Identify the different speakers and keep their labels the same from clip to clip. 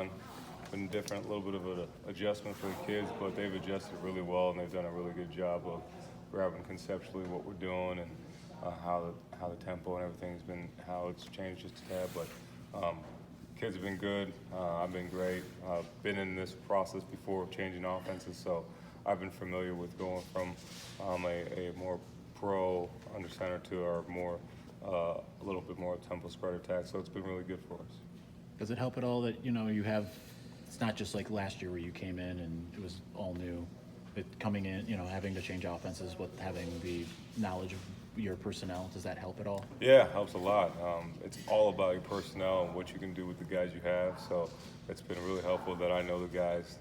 Speaker 1: run. Been different, a little bit of an adjustment for the kids, but they've adjusted really well, and they've done a really good job of grabbing conceptually what we're doing and how the tempo and everything's been, how it's changed just a tad. But kids have been good. I've been great. I've been in this process before of changing offenses, so I've been familiar with going from a more pro under center to our more a little bit more tempo spread attack. So it's been really good for us.
Speaker 2: Does it help at all that you have? It's not just like last year where you came in and it was all new. But coming in, having to change offenses with having the knowledge of your personnel, does that help at all?
Speaker 1: Yeah, it helps a lot. It's all about your personnel and what you can do with the guys you have. So it's been really helpful that I know the guys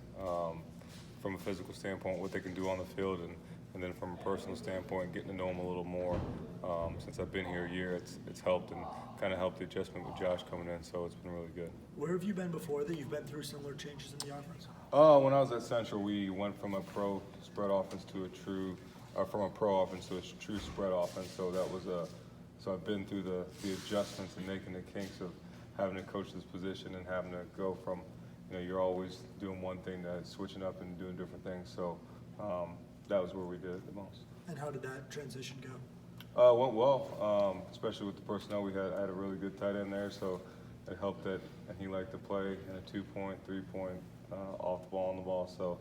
Speaker 1: from a physical standpoint, what they can do on the field, and then from a personal standpoint, getting to know them a little more. Since I've been here a year, it's helped and kind of helped the adjustment with Josh coming in, so it's been really good.
Speaker 3: Where have you been before that you've been through similar changes in the offense?
Speaker 1: When I was at Central, we went from a pro spread offense to from a pro offense to a true spread offense. So that was so I've been through the adjustments and making the kinks of having to coach this position and having to go from, you're always doing one thing to switching up and doing different things. So that was where we did it the most.
Speaker 3: And how did that transition go?
Speaker 1: Went well, especially with the personnel we had. I had a really good tight end there, so it helped that he liked to play in a 2-point, 3-point, off the ball, on the ball. So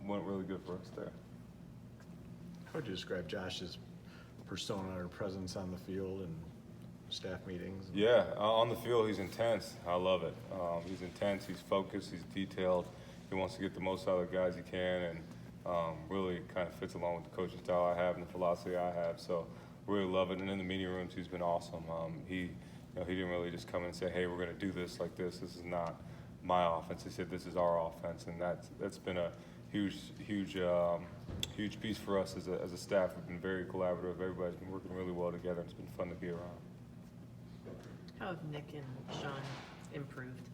Speaker 1: went really good for us there.
Speaker 4: How would you describe Josh's persona or presence on the field and staff meetings?
Speaker 1: Yeah, on the field he's intense. I love it. He's intense. He's focused. He's detailed. He wants to get the most out of the guys he can, and really kind of fits along with the coaching style I have and the philosophy I have. So really love it. And in the meeting rooms, he's been awesome. He didn't really just come in and say, "Hey, we're going to do this like this. This is not my offense." He said, "This is our offense," and that's been a huge piece for us as a staff. We've been very collaborative. Everybody's been working really well together. It's been fun to be around.
Speaker 5: How have Nick and Sean improved?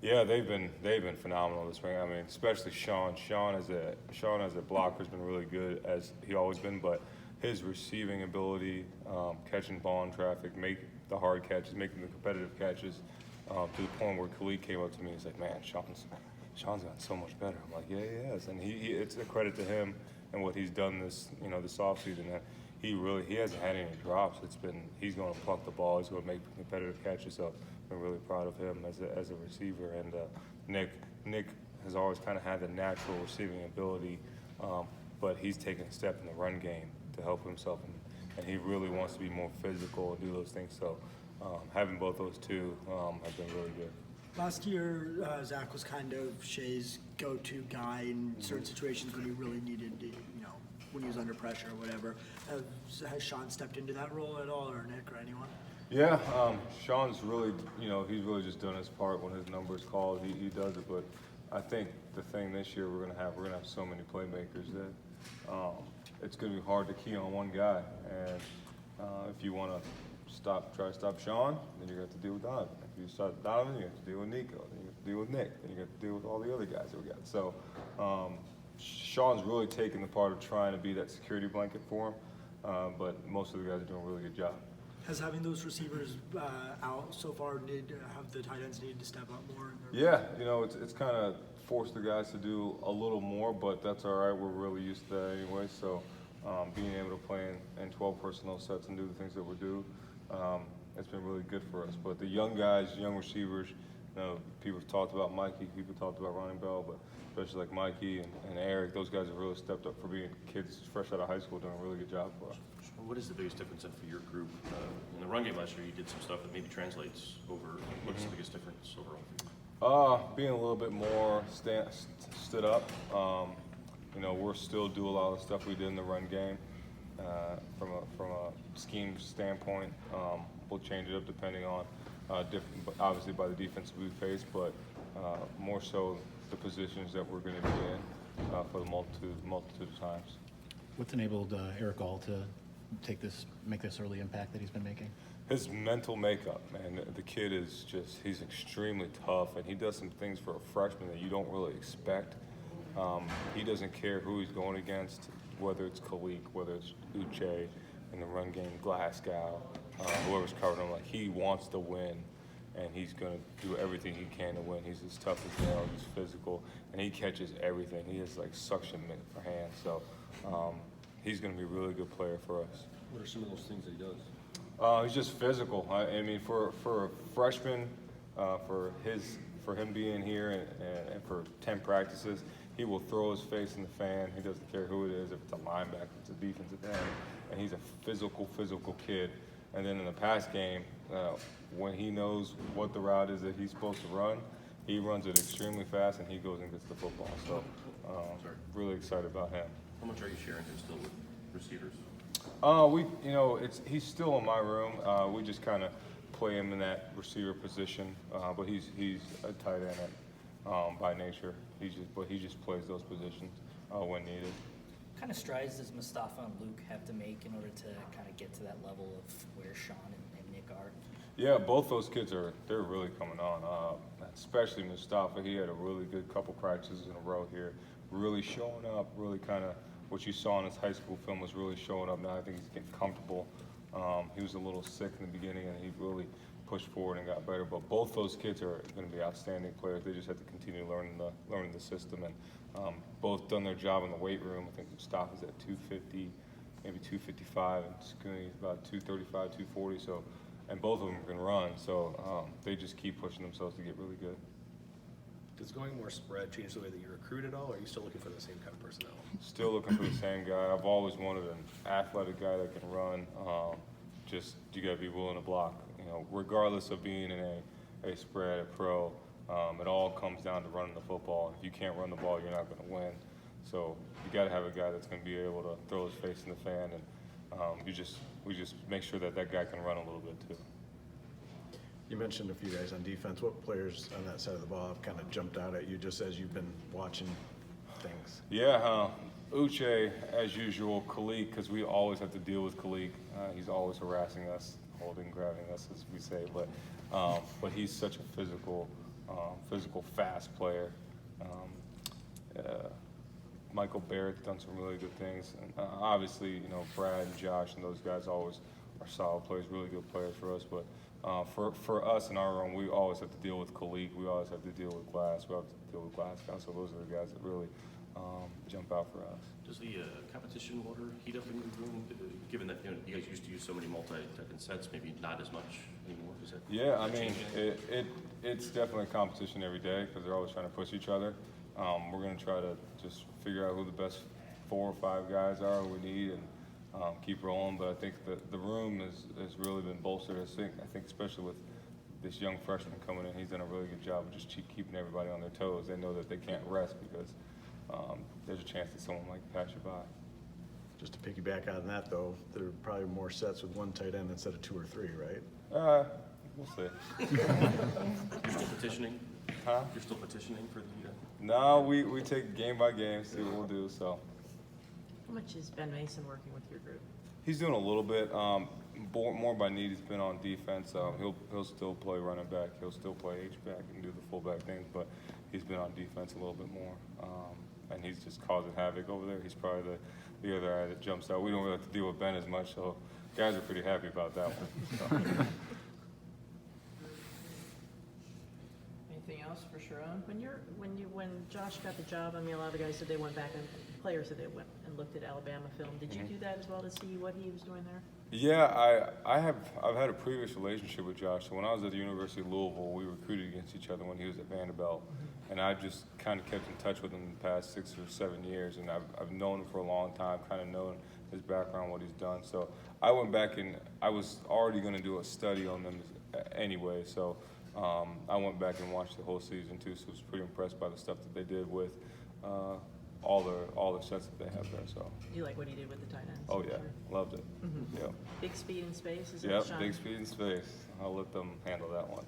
Speaker 1: Yeah, they've been phenomenal this spring. I mean, especially Sean. Sean as a blocker has been really good, as he always been. But his receiving ability, catching ball in traffic, make the hard catches, making the competitive catches, to the point where Khalid came up to me and he's like, "Man, Sean's gotten so much better." I'm like, "Yeah, he has," and it's a credit to him and what he's done this offseason. That he hasn't had any drops. He's going to pluck the ball. He's going to make competitive catches. So I'm really proud of him as a receiver. And Nick has always kind of had the natural receiving ability, but he's taken a step in the run game to help himself, and he really wants to be more physical and do those things. So having both those two have been really good.
Speaker 3: Last year, Zach was kind of Shea's go-to guy in certain situations when he really needed to, when he was under pressure or whatever. Has Sean stepped into that role at all, or Nick, or anyone?
Speaker 1: Yeah, Sean's really, he's really just done his part when his number is called. He does it, but I think the thing this year we're gonna have so many playmakers that it's gonna be hard to key on one guy. And if you want to try to stop Sean, then you're gonna have to deal with Donovan. If you start Donovan, you have to deal with Nico. Then you have to deal with Nick. Then you have to deal with all the other guys that we got. So Sean's really taken the part of trying to be that security blanket for him, but most of the guys are doing a really good job.
Speaker 3: Has having those receivers out so far have the tight ends needed to step up more?
Speaker 1: Yeah, it's kind of forced the guys to do a little more, but that's all right. We're really used to that anyway. So being able to play in 12 personnel sets and do the things that we do, it's been really good for us. But the young guys, young receivers, people have talked about Mikey, people talked about Ronnie Bell, but especially like Mikey and Eric, those guys have really stepped up for being kids fresh out of high school, doing a really good job for us.
Speaker 6: What is the biggest difference then for your group? In the run game last year, you did some stuff that maybe translates over. What's the biggest difference overall for you?
Speaker 1: Being a little bit more stood up. We're still do a lot of the stuff we did in the run game. From a scheme standpoint, we'll change it up depending on obviously by the defense we face, but more so the positions that we're going to be in for the multitude of times.
Speaker 2: What's enabled Eric All to make this early impact that he's been making?
Speaker 1: His mental makeup, man. The kid he's extremely tough, and he does some things for a freshman that you don't really expect. He doesn't care who he's going against, whether it's Kalik, whether it's Uche in the run game, Glasgow, whoever's covering him. Like, he wants to win, and he's going to do everything he can to win. He's as tough as nails, he's physical, and he catches everything. He has like suction mitt for hands, so he's going to be a really good player for us.
Speaker 6: What are some of those things that he does?
Speaker 1: He's just physical. I mean, for a freshman, for him being here and for 10 practices, he will throw his face in the fan. He doesn't care who it is, if it's a linebacker, if it's a defensive end, and he's a physical kid. And then in the pass game, when he knows what the route is that he's supposed to run, he runs it extremely fast, and he goes and gets the football. So, really excited about him.
Speaker 6: How much are you sharing him still with receivers?
Speaker 1: He's still in my room. We just kind of play him in that receiver position, but he's a tight end by nature. He just plays those positions when needed.
Speaker 7: What kind of strides does Mustafa and Luke have to make in order to kind of get to that level of where Sean and Nick are?
Speaker 1: Yeah, both those kids they're really coming on. Especially Mustafa, he had a really good couple practices in a row here, really showing up, really kind of what you saw in his high school film was really showing up. Now I think he's getting comfortable. He was a little sick in the beginning, and he really pushed forward and got better. But both those kids are going to be outstanding players. They just have to continue learning the system, and both done their job in the weight room. I think Mustafa's at 250, maybe 255, and Scooney's about 235, 240. So, and both of them can run. So they just keep pushing themselves to get really good.
Speaker 8: Does going more spread change the way that you recruit at all, or are you still looking for the same kind of personnel?
Speaker 1: Still looking for the same guy. I've always wanted an athletic guy that can run. Just you got to be willing to block. Regardless of being in a spread, a pro, it all comes down to running the football. If you can't run the ball, you're not going to win. So you got to have a guy that's going to be able to throw his face in the fan, and we just make sure that guy can run a little bit too.
Speaker 4: You mentioned a few guys on defense. What players on that side of the ball have kind of jumped out at you just as you've been watching things?
Speaker 1: Yeah, Uche, as usual, Kalik, because we always have to deal with Kalik. He's always harassing us, holding, grabbing us, as we say. But he's such a physical, fast player. Michael Barrett's done some really good things. And obviously, Brad and Josh and those guys always are solid players, really good players for us. But for us in our room, we always have to deal with Kalik. We always have to deal with Glass. We have to deal with Glasgow. So those are the guys that really jump out for us.
Speaker 6: Does the competition water heat up in your room, given that you guys used to use so many multi-second sets, maybe not as much anymore? Is that,
Speaker 1: Yeah, I mean, it's definitely a competition every day because they're always trying to push each other. We're going to try to just figure out who the best 4 or 5 guys are we need and keep rolling. But I think the room has really been bolstered. I think especially with this young freshman coming in, he's done a really good job of just keeping everybody on their toes. They know that they can't rest because there's a chance that someone might pass you by.
Speaker 4: Just to piggyback on that, though, there are probably more sets with one tight end instead of 2 or 3, right?
Speaker 1: We'll see.
Speaker 6: you're still petitioning?
Speaker 1: Huh?
Speaker 6: You're still petitioning for the
Speaker 1: No, we take game by game, see what we'll do. So
Speaker 5: How much is Ben Mason working with your group?
Speaker 1: he's doing a little bit. More by need. He's been on defense. He'll still play running back. He'll still play H-back and do the fullback things, but he's been on defense a little bit more. And he's just causing havoc over there. He's probably the other guy that jumps out. We don't really have to deal with Ben as much, so guys are pretty happy about that one. So.
Speaker 5: Anything else for Sherrone? When Josh got the job, I mean, a lot of the guys said they went back and players said they went and looked at Alabama film. Did you do that as well to see what he was doing there?
Speaker 1: Yeah, I've had a previous relationship with Josh. So when I was at the University of Louisville, we recruited against each other when he was at Vanderbilt, and I just kind of kept in touch with him in the past 6 or 7 years, and I've known him for a long time, kind of known his background, what he's done. So I went back and I was already going to do a study on them anyway. So I went back and watched the whole season too. So I was pretty impressed by the stuff that they did with all the sets that they have there. So.
Speaker 5: Do you like what he did with the tight ends?
Speaker 1: Oh yeah, loved it.
Speaker 5: Mm-hmm.
Speaker 1: Yeah.
Speaker 5: Big speed and space, is it,
Speaker 1: Yep,
Speaker 5: Sean?
Speaker 1: big speed and space. I'll let them handle that one.